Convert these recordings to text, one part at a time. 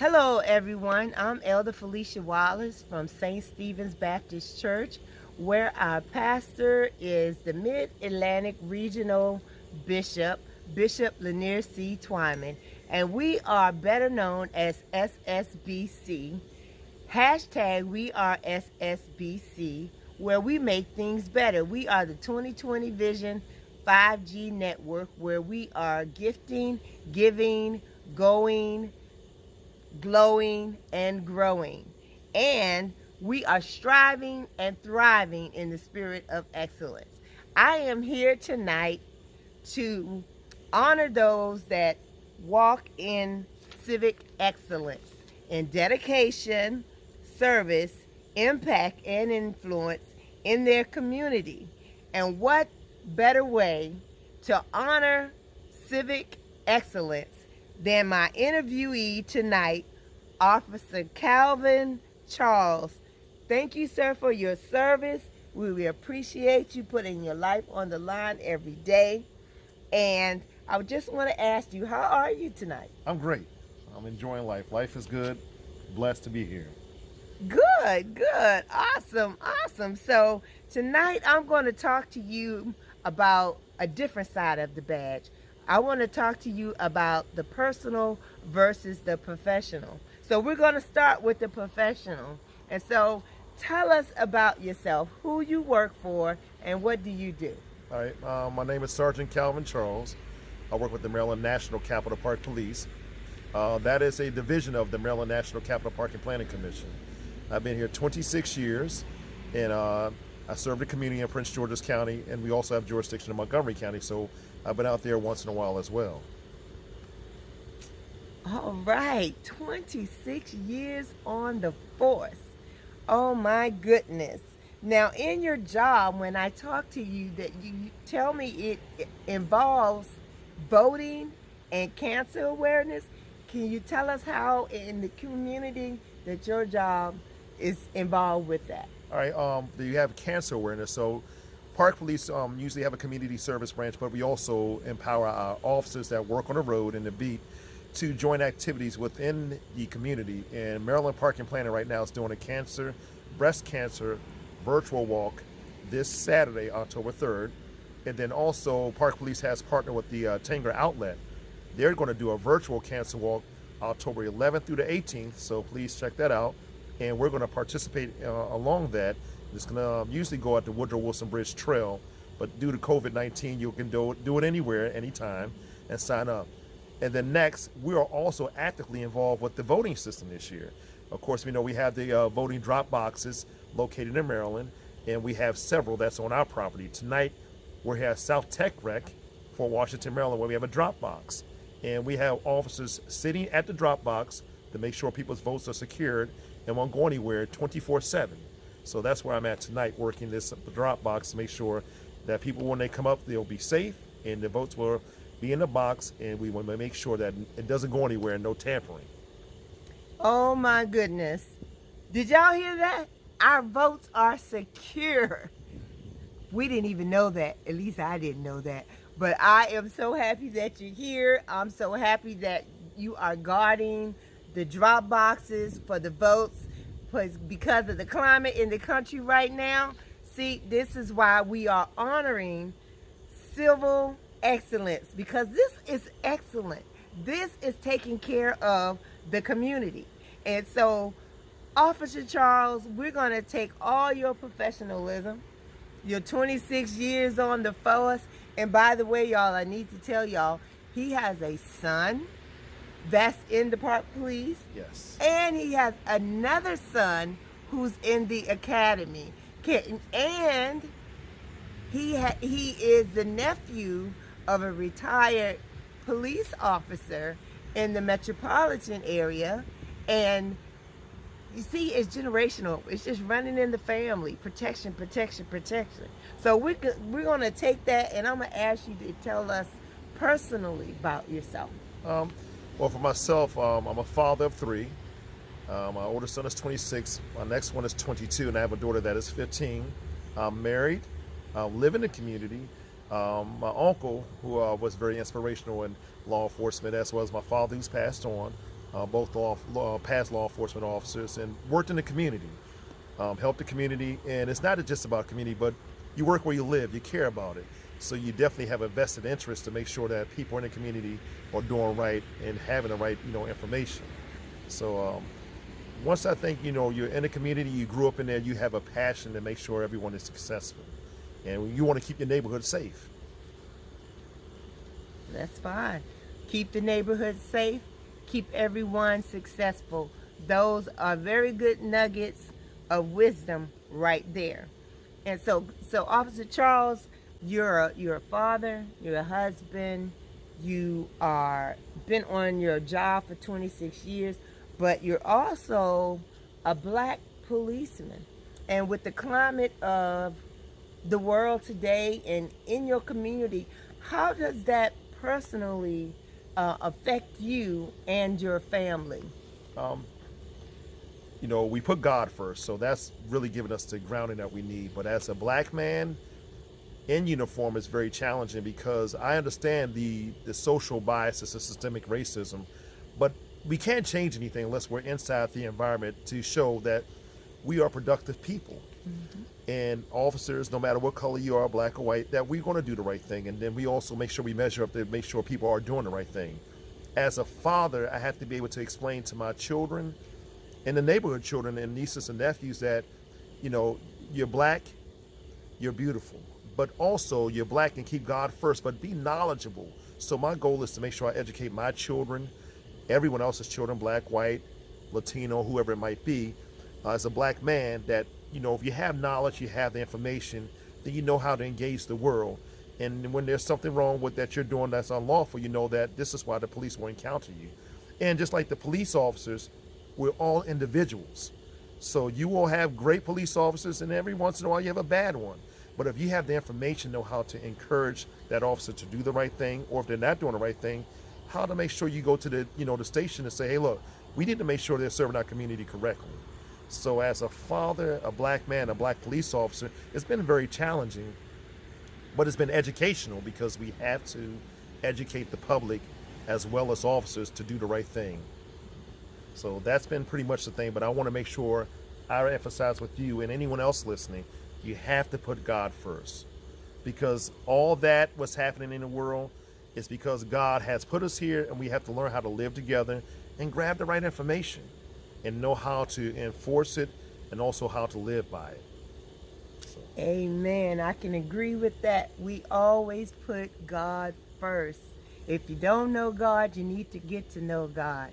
Hello, everyone. I'm Elder Felecia Wallace from St. Stephen's Baptist Church, where our pastor is the Mid-Atlantic Regional Bishop, Bishop Lanier C. Twyman, and we are better known as SSBC. Hashtag we are SSBC, where we make things better. We are the 2020 Vision 5G network, where we are gifting, giving, going, glowing, and growing. And we are striving and thriving in the spirit of excellence. I am here tonight to honor those that walk in civic excellence, in dedication, service, impact, and influence in their community. And what better way to honor civic excellence than my interviewee tonight, Officer Calvin Charles. Thank you, sir, for your service. We appreciate you putting your life on the line every day. And I just want to ask you, how are you tonight? I'm great. I'm enjoying life. Life is good. Blessed to be here. Good, good. Awesome, awesome. So tonight I'm going to talk to you about a different side of the badge. I want to talk to you about the personal versus the professional. So we're going to start with the professional. And so tell us about yourself, who you work for, and what do you do? All right. My name is Sergeant Calvin Charles. I work with the Maryland National Capital Park Police. That is a division of the Maryland National Capital Park and Planning Commission. I've been here 26 years, and I serve the community in Prince George's County, and we also have jurisdiction in Montgomery County, so I've been out there once in a while as well. All right, 26 years on the force. Oh my goodness. Now in your job, when I talk to you, that you tell me it involves voting and cancer awareness. Can you tell us how in the community that your job is involved with that? All right, you have cancer awareness. So Park Police usually have a community service branch, but we also empower our officers that work on the road and the beat to join activities within the community. And Maryland Park and Planning right now is doing a breast cancer virtual walk this Saturday, October 3rd. And then also Park Police has partnered with the Tanger Outlet. They're going to do a virtual cancer walk October 11th through the 18th, so please check that out. And we're going to participate along that. It's going to usually go at the Woodrow Wilson Bridge Trail, but due to COVID-19, you can do it anywhere, anytime, and sign up. And then next, we are also actively involved with the voting system this year. Of course, we know we have the voting drop boxes located in Maryland, and we have several that's on our property. Tonight, we have South Tech Rec for Washington, Maryland, where we have a drop box. And we have officers sitting at the drop box to make sure people's votes are secured and won't go anywhere 24/7. So that's where I'm at tonight, working this drop box to make sure that people, when they come up, they'll be safe and the votes will be in the box, and we want to make sure that it doesn't go anywhere, no tampering. Oh my goodness. Did y'all hear that? Our votes are secure. We didn't even know that. At least I didn't know that. But I am so happy that you're here. I'm so happy that you are guarding the drop boxes for the votes, because of the climate in the country right now. See, this is why we are honoring civil excellence, because this is excellent. This is taking care of the community. And so, Officer Charles, we're going to take all your professionalism, your 26 years on the force, and by the way, y'all, I need to tell y'all, he has a son that's in the Park Police. Yes. And he has another son who's in the academy. And he is the nephew of a retired police officer in the metropolitan area. And you see, it's generational. It's just running in the family. Protection, protection, protection. So we're going to take that, and I'm going to ask you to tell us personally about yourself. Well, for myself, I'm a father of three. My oldest son is 26. My next one is 22, and I have a daughter that is 15. I'm married. I live in the community. My uncle, who was very inspirational in law enforcement, as well as my father, who's passed on, both past law enforcement officers, and worked in the community, helped the community. And it's not just about community, but you work where you live, you care about it. So you definitely have a vested interest to make sure that people in the community are doing right and having the right, information. So once I think, you're in the community, you grew up in there, you have a passion to make sure everyone is successful. And you want to keep your neighborhood safe. That's fine. Keep the neighborhood safe. Keep everyone successful. Those are very good nuggets of wisdom right there. And so Officer Charles, you're a father, you're a husband, you are been on your job for 26 years, but you're also a black policeman. And with the climate of the world today and in your community, how does that personally affect you and your family? We put God first, so that's really giving us the grounding that we need. But as a black man in uniform, it's very challenging because I understand the social biases of systemic racism, but we can't change anything unless we're inside the environment to show that we are productive people. Mm-hmm. And officers, no matter what color you are, black or white, that we're going to do the right thing. And then we also make sure we measure up to make sure people are doing the right thing. As a father, I have to be able to explain to my children and the neighborhood children and nieces and nephews that, you're black, you're beautiful, but also you're black and keep God first, but be knowledgeable. So my goal is to make sure I educate my children, everyone else's children, black, white, Latino, whoever it might be, as a black man, that, if you have knowledge, you have the information, then you know how to engage the world. And when there's something wrong with that you're doing that's unlawful, you know that this is why the police will encounter you. And just like the police officers, we're all individuals. So you will have great police officers, and every once in a while you have a bad one. But if you have the information, know how to encourage that officer to do the right thing, or if they're not doing the right thing, how to make sure you go to the, the station and say, hey, look, we need to make sure they're serving our community correctly. So as a father, a black man, a black police officer, it's been very challenging, but it's been educational because we have to educate the public as well as officers to do the right thing. So that's been pretty much the thing, but I want to make sure I emphasize with you and anyone else listening, you have to put God first, because all that what's happening in the world is because God has put us here, and we have to learn how to live together and grab the right information and know how to enforce it and also how to live by it. So. Amen. I can agree with that. We always put God first. If you don't know God, you need to get to know God.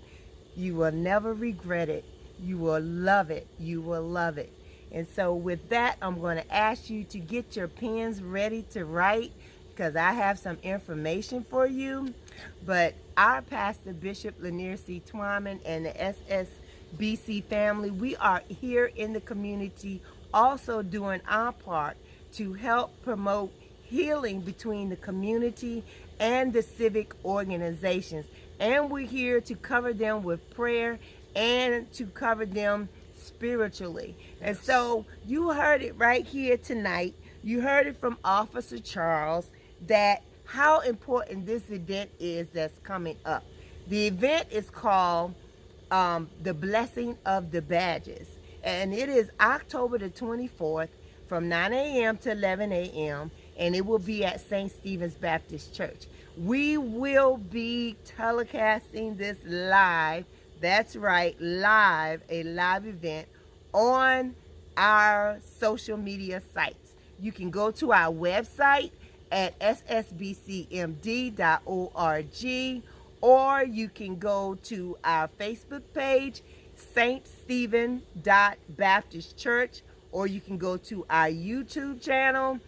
You will never regret it. You will love it. You will love it. And so with that, I'm going to ask you to get your pens ready to write, because I have some information for you. But our pastor, Bishop Lanier C. Twyman, and the SSBC family, we are here in the community also doing our part to help promote healing between the community and the civic organizations. And we're here to cover them with prayer and to cover them spiritually. And so you heard it right here tonight. You heard it from Officer Charles that how important this event is that's coming up. The event is called The Blessing of the Badges. And it is October the 24th from 9 a.m. to 11 a.m. And it will be at St. Stephen's Baptist Church. We will be telecasting this live. That's right, live, a live event on our social media sites. You can go to our website at ssbcmd.org, or you can go to our Facebook page, St. Stephen Baptist Church, or you can go to our YouTube channel,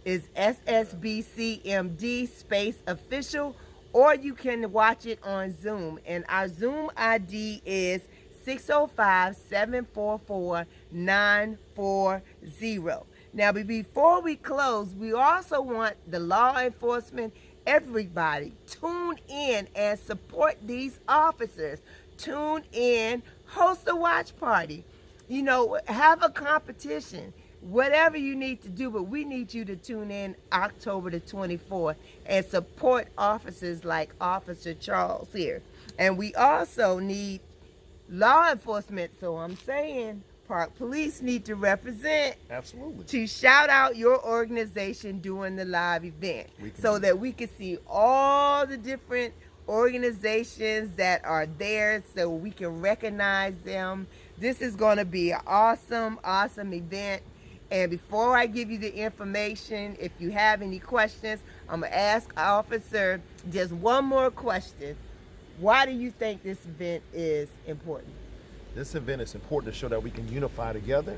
is SSBCMD space official, or you can watch it on Zoom. And our Zoom ID is 605-744-940. Now, before we close, we also want the law enforcement, everybody, tune in and support these officers. Tune in, host a watch party, have a competition. Whatever you need to do, but we need you to tune in October the 24th and support officers like Officer Charles here. And we also need law enforcement. So I'm saying Park Police need to represent. Absolutely. To shout out your organization during the live event so that we can see all the different organizations that are there so we can recognize them. This is going to be an awesome event. And before I give you the information, if you have any questions, I'm going to ask Officer just one more question. Why do you think this event is important? This event is important to show that we can unify together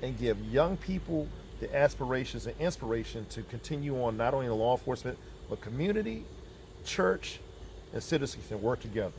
and give young people the aspirations and inspiration to continue on not only in law enforcement, but community, church, and citizens can work together.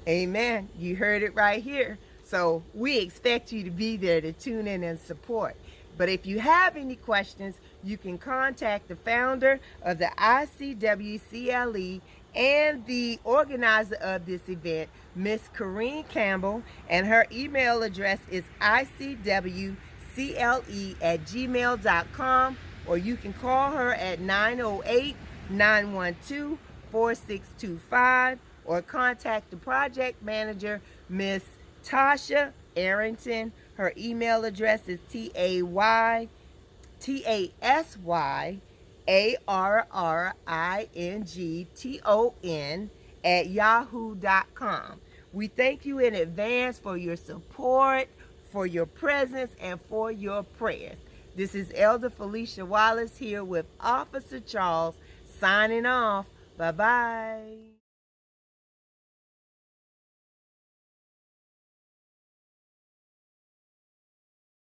Amen. You heard it right here. So we expect you to be there to tune in and support. But if you have any questions, you can contact the founder of the icwcle and the organizer of this event, Miss Kareen Campbell, and her email address is icwcle@gmail.com, or you can call her at 908-912-4625, or contact the project manager, Miss Tasya Arrington. Her email address is TASYARRINGTON@yahoo.com. We thank you in advance for your support, for your presence, and for your prayers. This is Elder Felecia Wallace here with Officer Charles signing off. Bye-bye.